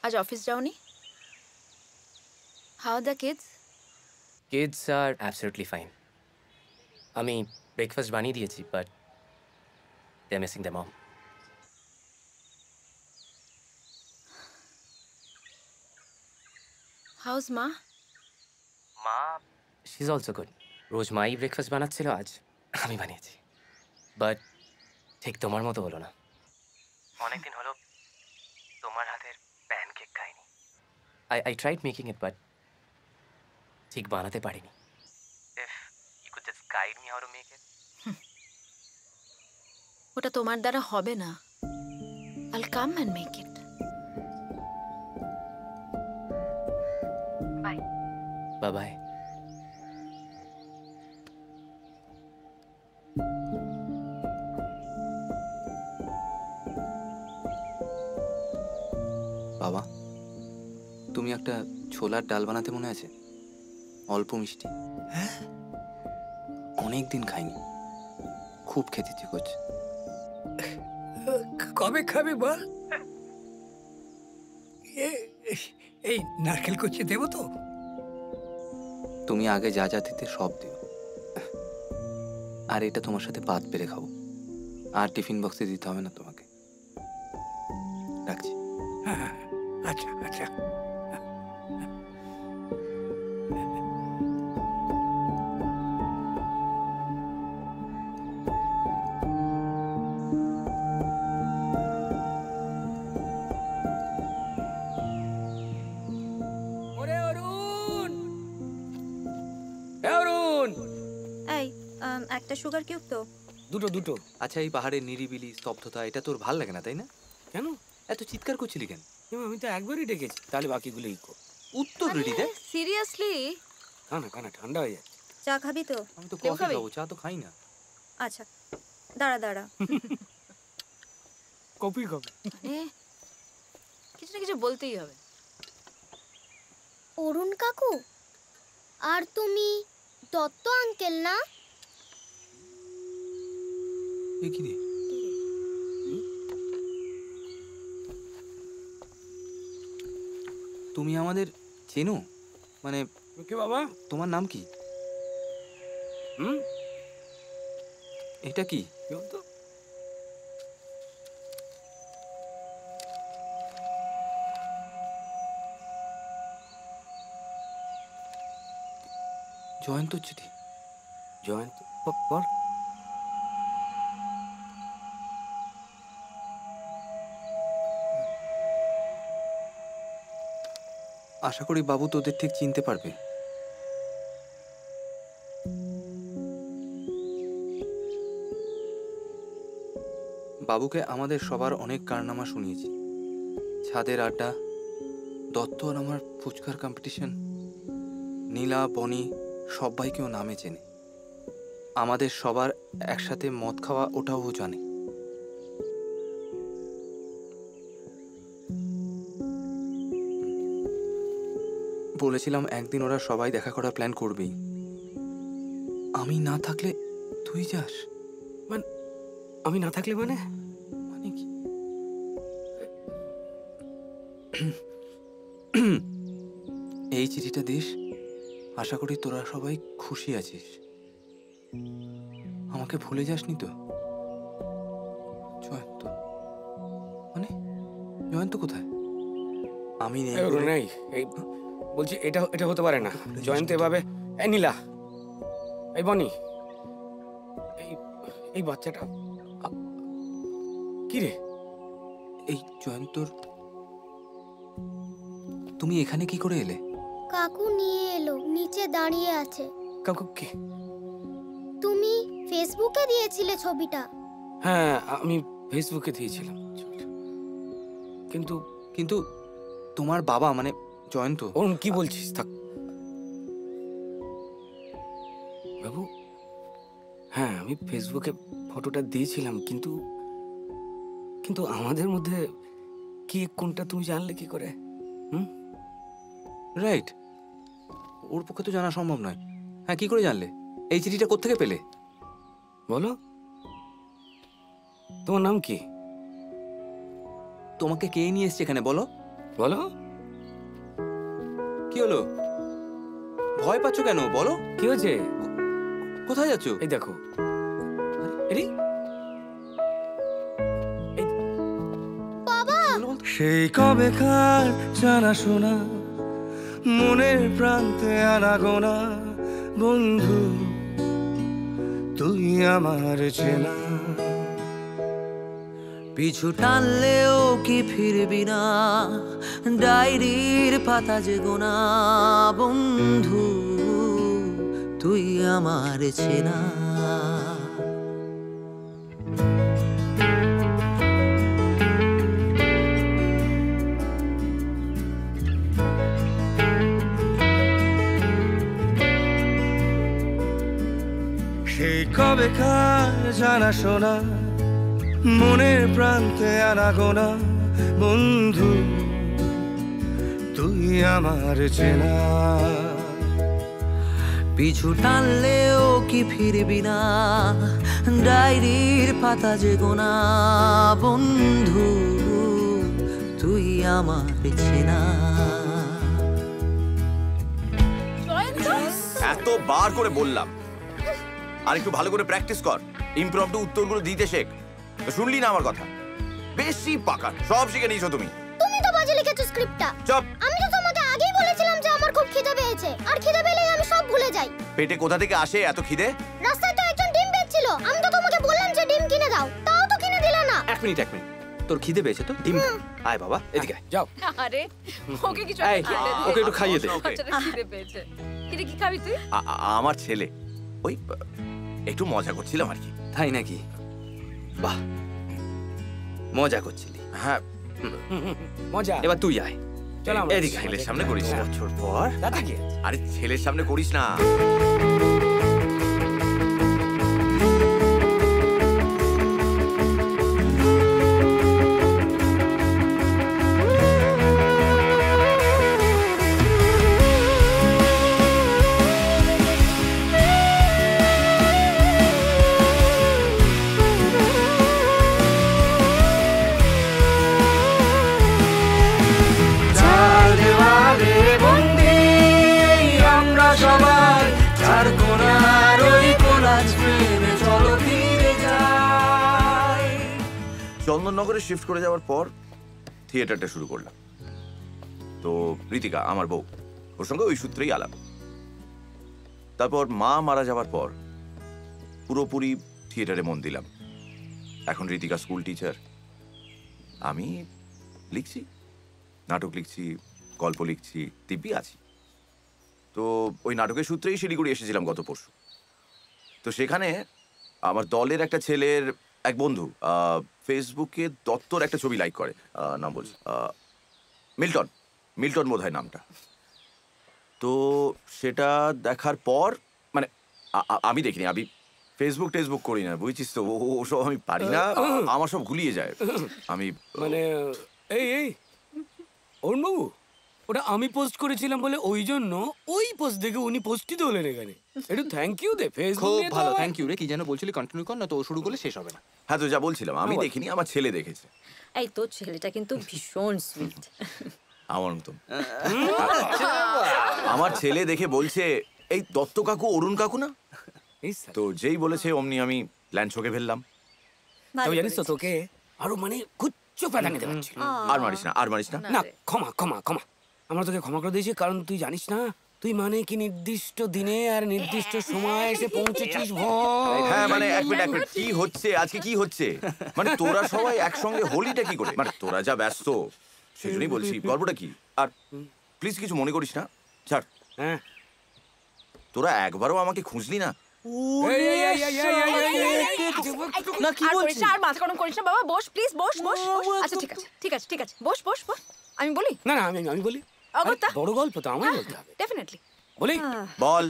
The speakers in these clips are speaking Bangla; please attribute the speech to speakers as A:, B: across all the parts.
A: আজ অফিস যাওনি? How the kids?
B: Kids are absolutely fine. আমি ব্রেকফাস্ট বানিয়ে দিয়েছি, but they are missing the mom.
A: How's ma?
B: Ma, she is also good. রোজ মাই ব্রেকফাস্ট বানাচ্ছিল, আজ আমি বানিয়েছি। বাট ঠিক তোমার মতো হলো না। অনেকদিন হলো তোমার হাতের প্যানকেক খাইনি। I tried making it, but ঠিক বানাতে পারিনি। If you could just guide me how to make it.
A: ওটা তোমার দ্বারা হবে না। I'll come and make it. Bye.
B: Bye bye.
C: বাবা, তুমি একটা ছোলার ডাল বানাতে মনে আছে? অল্প মিষ্টি।
D: হ্যাঁ,
C: অনেক দিন খাইনি, খুব খেতে ইচ্ছে করছে।
D: কবে খাবে বল? এই নারকেল কুচি দেবো তো?
C: তুমি আগে যা যা দিতে সব দিও, আর এটা তোমার সাথে ভাত পেরে খাবো। আর টিফিন বক্সে দিতে হবে না তোমাকে। রাখছি।
D: হ্যাঁ, আচ্ছা আচ্ছা। ওরে অরুণ, অরুণ,
E: এই একটা সুগার কিউব তো।
D: দুটো দুটো।
C: আচ্ছা, এই পাহাড়ের নিরিবিলি স্তব্ধতা এটা তোর ভাল লাগে না, তাই না?
D: কেন?
C: এত চিৎকার করছিলি কেন?
D: আমি তো একবারই ডেকেছি, তাহলে বাকিগুলো ইকো।
C: উত্তর রেডি দে।
A: সিরিয়াসলি?
D: কানা কানা ঠান্ডা হয়ে যাচ্ছে।
E: চা খাবি তো?
C: আমি তো
A: কেউ
C: কফি
A: খাবে?
C: খাবো, চা তো খাই না।
E: আচ্ছা, দাঁড়া দাঁড়া।
D: Copy copy.
A: মানে কিছু না কিছু বলতেই হবে।
F: অরুণ কাকু, আর তুমি দত্ত আঙ্কেল না?
C: এ কি রে? তুমি আমাদের চেনো? মানে
D: কি বাবা?
C: তোমার নাম কি?
D: হুম,
C: এটা কি?
D: কি বলতো?
C: জয়ন্ত চিঠি।
D: জয়ন্ত পর।
C: আশা করি বাবু তোদের ঠিক চিনতে পারবে। বাবুকে আমাদের সবার অনেক কারনামা শুনিয়েছি। ছাদের আড্ডা, দত্ত আর আমার ফুচকার কম্পিটিশন, নীলা, বনি সবাইকেও নামে চেনে। আমাদের সবার একসাথে মদ খাওয়া, ওটাও ও জানে। বলেছিলাম একদিন ওরা সবাই দেখা করার প্ল্যান করবেই। আমি না থাকলে তুই যাস?
D: মানে আমি না থাকলে মানে?
C: মানে কি? এই চিঠিটা দিস। আশা করি তোরা সবাই খুশি আছিস। আমাকে ভুলে যাসনি তো? জয়ন্ত, মানে জয়ন্ত কোথায়? আমি নেই বলে-
D: নেই। এই বলছি, এটা এটা হতে পারে না। জয়ন্ত এভাবে। এই নীলা, এই বনি, এই এই বাচ্চাটা কি রে?
C: এই জয়ন্তর। তুমি এখানে কি করে এলে?
F: কাকু নিয়ে এলো, নিচে দাঁড়িয়ে আছে।
D: কাকু কে?
F: তুমি ফেসবুকে দিয়েছিলে ছবিটা।
D: হ্যাঁ, আমি ফেসবুকে দিয়েছিলাম। কিন্তু
C: কিন্তু তোমার বাবা মানে জয়ন্ত।
D: অরুণ, কি বলছিস? থাক বাবু। হ্যাঁ, আমি ফেসবুকে ফটোটা দিয়েছিলাম, কিন্তু কিন্তু আমাদের মধ্যে কি কোনটা তুমি জানলে কি করে? হুম,
C: রাইট, ওর পক্ষে তো জানা সম্ভব নয়। হ্যাঁ, কি করে জানলে? এই চিঠিটা কোত্থেকে পেলে?
D: বলো, তোমার নাম কি?
C: তোমাকে কে নিয়ে এসছে এখানে বলো?
D: বলো
C: কি হলো? ভয় পাচ্ছ কেন বলো?
D: কি হয়েছে?
C: কোথায় যাচ্ছ?
D: এই দেখো। এরি
G: সেই কবেকার জানা শোনা মনের প্রান্তে আনাগোনা বন্ধু তুই আমার চেনা।
H: পিছু টানলেও কি ফিরবি না, ডায়েরির পাতা যে গোনা বন্ধু তুই আমার চেনা।
G: সেই কবেকার জানা শোনা মনের প্রান্তে আনাগোনা বন্ধু তুই আমার চেনা।
H: পিছু টানলেও কি ফিরবি না, ডায়েরির পাতা যে গোনা বন্ধু তুই আমার চেনা।
I: এতবার করে বললাম আর একটু ভালো করে প্র্যাকটিস কর, ইমপ্রম্পটু উত্তরগুলো দিতে শেখ। শুনলি না আমার কথা? বেশি পাকা, সব শিখে নিয়েছো তুমি।
F: তুমি তো বাজে লিখেছো স্ক্রিপ্টটা।
I: চুপ।
F: আমি তো তোমাকে আগেই বলেছিলাম যে আমার খুব খিদে পেয়েছে, আর খিদে পেলেই আমি সব ভুলে যাই।
I: পেটে কোথা থেকে আসে এত খিদে?
F: রাস্তায় তো একজন ডিম বেচছিল, আমি তো তোমাকে বললাম যে ডিম কিনে দাও, তাও তো কিনে দিলে না।
C: এক মিনিট তোর খিদে পেয়েছে তো? ডিম আয় বাবা, এদিকে আয়।
D: যাও।
A: আরে ওকে কিছু
C: এই, ওকে একটু খাইয়ে দে।
A: বাচ্চাটা খিদে পেয়েছে। কি খাবি তুই?
I: আমার ছেলে ওই একটু মজা করছিলাম আর কি।
C: তাই নাকি? বাহ, মজা করছিলি?
I: হ্যাঁ
D: মজা।
C: এবার তুই আয়।
D: চল
C: এদিকে
I: ছেলের সামনে করিস না।
C: বছর পর।
D: দাদা কি?
I: আরে ছেলের সামনে করিস না। চন্দননগরে শিফট করে যাওয়ার পর থিয়েটারটা শুরু করলাম। তো ঋতিকা আমার বউ, ওর সঙ্গে ওই সূত্রেই আলাপ। তারপর মা মারা যাওয়ার পর পুরোপুরি থিয়েটারে মন দিলাম। এখন ঋতিকা স্কুল টিচার, আমি লিখছি, নাটক লিখছি, গল্প লিখছি, দিব্যি আছি। তো ওই নাটকের সূত্রেই শিলিগুড়ি এসেছিলাম গত পরশু। তো সেখানে আমার দলের একটা ছেলের এক বন্ধু ফেসবুকে দত্তর একটা ছবি লাইক করে, নাম বলছি মিল্টন বোধ হয় নামটা। তো সেটা দেখার পর মানে আমি দেখিনি, আমি ফেসবুক টেসবুক করি না, বুঝছিস তো, ওসব আমি পারি না, আমার সব গুলিয়ে যায়। আমি
D: মানে এই অরুণবাবু, ওটা আমি পোস্ট করেছিলাম বলে ওই জন্য ওই পোস্ট দেখে উনি পোস্টই তো হলেন এখানে। একটু থ্যাংক ইউ দে। ফেসবুক
C: খুব ভালো, থ্যাংক ইউ রে। কি যেন বলছিলি, কন্টিনিউ কর না তো, শুরু করলে শেষ হবে না।
I: হ্যাঁ, তো যা বলছিলাম, আমি দেখিনি, আমার ছেলে দেখেছে।
A: এই তোর ছেলেটা কিন্তু ভীষণ সুইট।
I: আমার মতন। আমার ছেলে দেখে বলছে এই দত্ত কাকু অরুণ কাকু না? তো যেই বলেছে অমনি আমি প্ল্যান ছকে ফেললাম।
D: তুই জানিস তো তোকে আরো মানে কুচ্চো প্যাটার্ন দিতে পারছি।
I: আর মারিস না, আর মারিস না।
D: না, ক্ষমা ক্ষমা ক্ষমা, আমরা তোকে ক্ষমা করে দিয়েছি, কারণ তুই জানিস না তুই মানে কি নির্দিষ্ট দিনে আর নির্দিষ্ট সময় এসে পৌঁছেছিস।
I: হ্যাঁ মানে এক মিনিট, কি হচ্ছে আজকে, কি হচ্ছে? মানে তোরা সবাই একসঙ্গে হোলিটা কি করে? মানে তোরা যা ব্যস্ত সেজন্যই বলছি, গল্পটা কি? আর প্লিজ কিছু মনে করিস না, ছাড়।
D: হ্যাঁ,
I: তোরা একবারও আমাকে খুঁজলি না।
A: না কি বলছিস? আর মাথা গরম করিস না বাবা, বস প্লিজ, বস বস। আচ্ছা ঠিক আছে, বস বস বস। আমি বলি
D: না না, আমি বলি।
A: অগত্যা
D: বড় গল্প তো আমায় বলতে হবে।
A: ডেফিনেটলি
D: বলি,
I: বল।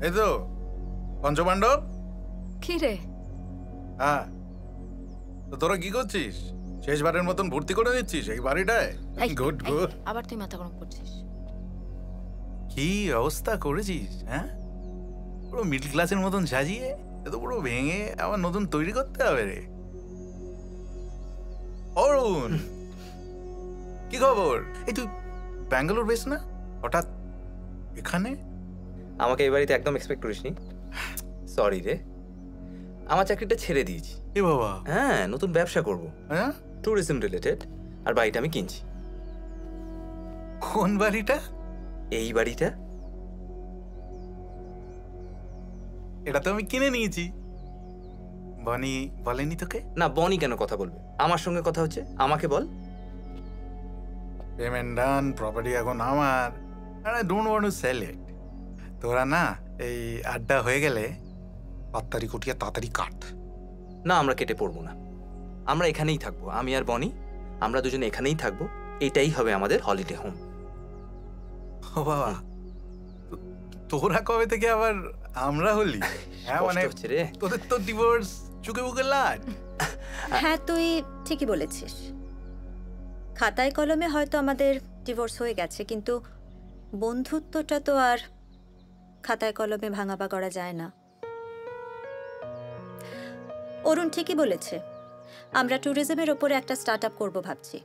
J: এই তো পঞ্চপাণ্ডব।
A: কি রে?
J: হ্যাঁ, তো তোরা কি করছিস? শেষবারের মতন ভর্তি করে দিচ্ছিস এই বাড়িটায়? Good good.
A: আবার তুই মাথা গরম করছিস।
J: কি অবস্থা করেছিস? হ্যাঁ, পুরো মিডল ক্লাসের মতন সাজিয়ে এত পুরো ভেঙে আবার নতুন তৈরি করতে হবে রে। অরুণ, কি খবর? এই তুই ব্যাঙ্গালোর বেশ না, হঠাৎ এখানে?
C: আমাকে এই বাড়িতে একদম এক্সপেক্ট করিসনি। সরি রে, আমার চাকরিটা ছেড়ে দিয়েছি।
J: এ বাবা।
C: হ্যাঁ, নতুন ব্যবসা করব।
J: হ্যাঁ,
C: ট্যুরিজম রিলেটেড। আর বাড়িটা আমি কিনছি।
J: কোন বাড়িটা?
C: এই বাড়িটা।
J: এটা তো আমি কিনে নিয়েছি। বনি বলেনি তোকে?
C: না, বনি কেন কথা বলবে? আমার সঙ্গে কথা হচ্ছে, আমাকে বল।
J: পেমেন্ট ডান, প্রপার্টি এখন আমার। আর I don't want to sell it. তোরা না এই আড্ডা হয়ে গেলে পাত্তারি কুটিয়া তাড়াতাড়ি কাট।
C: না, আমরা কেটে পড়বো না, আমরা এখানেই থাকবো। আমি আর বনি, আমরা দুজনে এখানেই থাকবো। এটাই হবে আমাদের হলিডে হোম।
J: ও বাবা, তোরা কবে থেকে আবার আমরা হলি? হ্যাঁ মানে তোদের তো ডিভোর্স চুকে বুকে লাট।
E: হ্যাঁ, তুই ঠিকই বলেছিস। খাতায় কলমে হয়তো আমাদের ডিভোর্স হয়ে গেছে, কিন্তু বন্ধুত্বটা তো আর খাতায় কলমে ভাঙাবা করা যায় না। অরুণ ঠিকই বলেছে, আমরা ট্যুরিজমের ওপরে একটা স্টার্ট আপ করবো ভাবছি।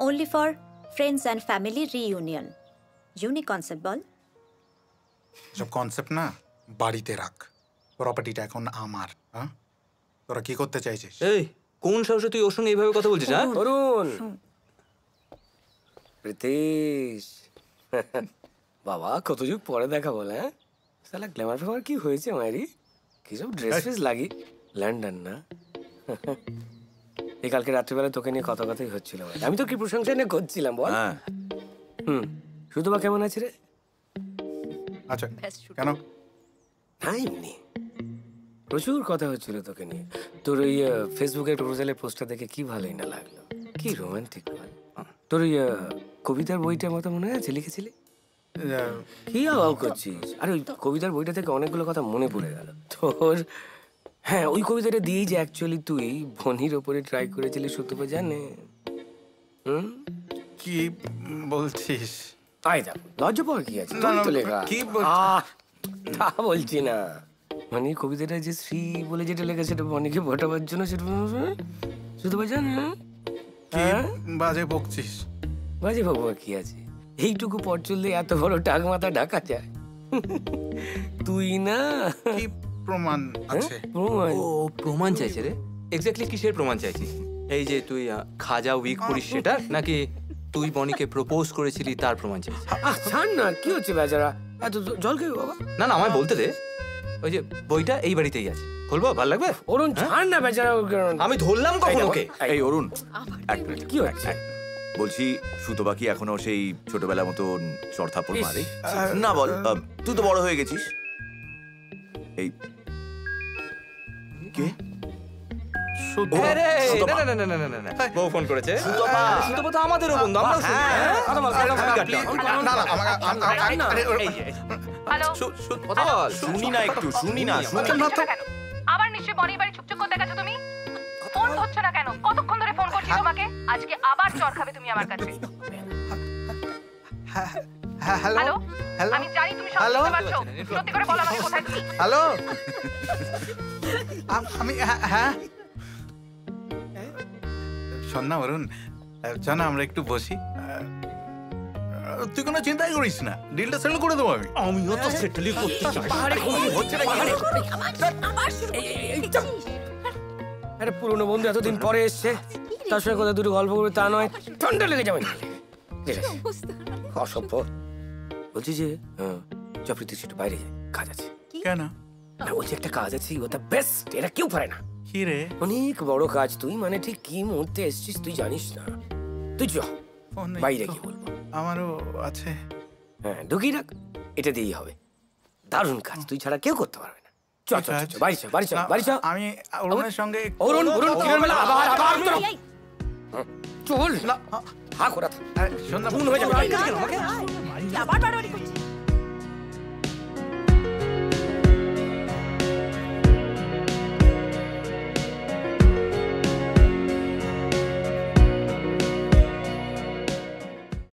E: Only for friends and family reunion. Unique concept বল।
J: সব কনসেপ্ট না বাড়িতে রাখ, প্রপার্টিটা এখন আমার। হ্যাঁ, তোরা কি করতে চাইছিস?
C: এই কোন সাহসে তুই ওর সঙ্গে এইভাবে কথা বলছিস? হ্যাঁ
D: অরুণ, প্রীতিশ, বাবা কত যুগ পরে দেখা বলে। হ্যাঁ, সালা গ্ল্যামার ফ্যামার কি হয়েছে মায়েরি? কি সব ড্রেস ফ্রেস লাগি? লন্ডন না? এই কালকে রাত্রিবেলা তোকে নিয়ে কথা কথাই হচ্ছিল। আমি তো কি প্রশংসা নিয়ে করছিলাম বল। শুধু বা কেমন আছে রে?
J: আচ্ছা, কেন?
D: না এমনি প্রচুর কথা হচ্ছিল তোকে নিয়ে। তোর ওই ফেসবুকে প্রপোজালের পোস্টটা দেখে কি ভালোই না লাগলো। কি রোমান্টিক বল। তোর ওই কবিতার বইটার মতো মনে আছে লিখেছিলি? কি আওয়াও করছিস? আর ওই কবিতার বইটা থেকে অনেকগুলো কথা মনে পড়ে গেল তোর। হ্যাঁ, ওই কবিতাটা দিয়েই যে অ্যাকচুয়ালি তুই বনির ওপরে ট্রাই করেছিলি, সত্যি জানে?
J: কি বলছিস?
D: আয় যা, লজ্জা পাওয়ার কি আছে? তো লেখা
J: কি
D: তা বলছি না, মানে কবিতাটা যে শ্রী বলে যেটা লেখা সেটা বনিকে ভোটাবার জন্য, সেটা শুধু জানে।
J: বাজে বকছিস?
D: বাজে বকবার কি আছে? এইটুকু পথ চললে এত বড় টাক মাথা ঢাকা যায়? তুই না
J: কি প্রমাণ আছে?
D: প্রমাণ?
C: ও প্রমাণ চাইছে রে? এক্স্যাক্টলি কিসের প্রমাণ চাইছিস? এই যে তুই খাজা উইক পড়িস সেটা, নাকি তুই বনিকে প্রপোজ করেছিলি তার প্রমাণ চাইছিস?
D: ছাড় না, কি হচ্ছে বেচারা? এত জল খেয়ে বাবা।
C: না না, আমায় বলতে দে। ওই যে বইটা এই বাড়িতেই আছে, খুলবো? ভালো লাগবে?
D: অরুণ ছাড় না বেচারা।
C: আমি ধরলাম কখন ওকে?
I: এই অরুণ,
D: কি হচ্ছে?
I: বলছি সুতোবা কি এখনো সেই ছোটবেলার মতন চড়থাপড় মারে? না বল, তুই তো বড় হয়ে গেছিস। এই কে?
C: বউ ফোন করেছে। সুতপা তো আমাদেরও বন্ধু, আমরাও শুনি।
I: শুনি না, একটু শুনি না।
A: আবার নিশ্চয়ই বনি বাড়ি চুপচুপ করতে গেছো তুমি। ফোন ধরছো না কেন? কতক্ষণ ধরে ফোন করছি তোমাকে। আজকে আবার চড় খাবে তুমি আমার কাছে।
J: হ্যালো হ্যালো,
A: আমি জানি তুমি সব বুঝতে পারছো। সত্যি করে বলো আমাকে কোথায় তুমি?
J: হ্যালো, আমি হ্যাঁ শোন না অরুণ, চল না আমরা একটু বসি। তুই কোনো চিন্তাই করিস না, ডিলটা সেটেল করে দেবো আমি।
C: আমিও তো সেটেলই করতে চাই।
D: আরে পুরনো বন্ধু এতদিন পরে এসছে, তার সঙ্গে কথা দুটো গল্প করবে তা নয়, ঠান্ডা লেগে যাবে না। অসভ্য। বলছি যে চপ্রিতি একটু বাইরে যায়, কাজ আছে।
J: কেন?
D: না বলছি একটা কাজ আছে, ওটা বেস্ট, এটা কেউ পারে না।
J: কি রে?
D: অনেক বড় কাজ, তুই মানে ঠিক কি মুহূর্তে এসছিস তুই জানিস না। তুই চ বাইরে কি বলবো,
J: আমারও আছে।
D: হ্যাঁ ঢুকিয়ে রাখ, এটা দিয়েই হবে। দারুণ কাজ, তুই ছাড়া কেউ করতে পারবে না। চল চল চল, বাড়ি চল বাড়ি চল বাড়ি চল।
J: আমি অরুণের সঙ্গে
D: অরুণ অরুণ কি হবে? আবার আবার চল না, হা করা।
J: শোন না,
D: ফোন হয়ে যাবে।
A: আবার বাড়াবাড়ি করছিস।